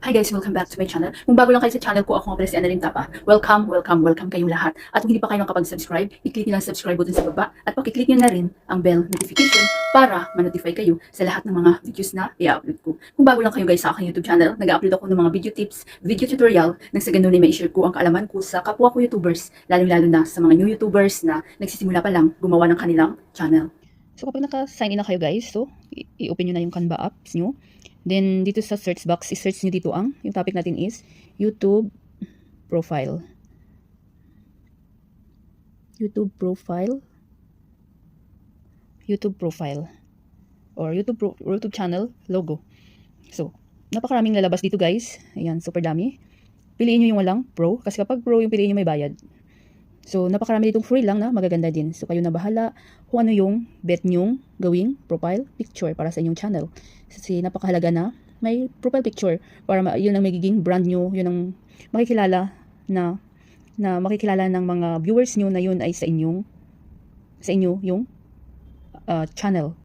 Hi guys, welcome back to my channel. Kung bago lang kayo sa channel ko, ako nga pala si Annalyn Tapa. Welcome kayong lahat. At kung hindi pa kayo nakapag-subscribe, i-click nyo lang subscribe button sa baba at pakiclick nyo na rin ang bell notification para ma-notify kayo sa lahat ng mga videos na i-upload ko. Kung bago lang kayo guys sa aking YouTube channel, nag-upload ako ng mga video tips, video tutorial, nang sa ganun ay ma-share ko ang kaalaman ko sa kapwa ko YouTubers, lalong-lalo na sa mga new YouTubers na nagsisimula pa lang gumawa ng kanilang channel. So kapag naka-sign in na kayo guys, so i-open nyo na yung Canva apps nyo. Then, dito sa search box, i-search nyo dito yung topic natin is YouTube profile. YouTube profile. YouTube profile. Or YouTube channel logo. So, napakaraming lalabas dito guys. Ayan, super dami. Piliin nyo yung walang pro. Kasi kapag pro yung piliin nyo may bayad. So, napakarami ditong free lang na magaganda din. So, kayo na bahala kung ano yung bet nyong gawing profile picture para sa inyong channel. Kasi napakahalaga na may profile picture para yun ang magiging brand nyo, yun ang makikilala na makikilala ng mga viewers nyo na yun ay sa inyo yung channel.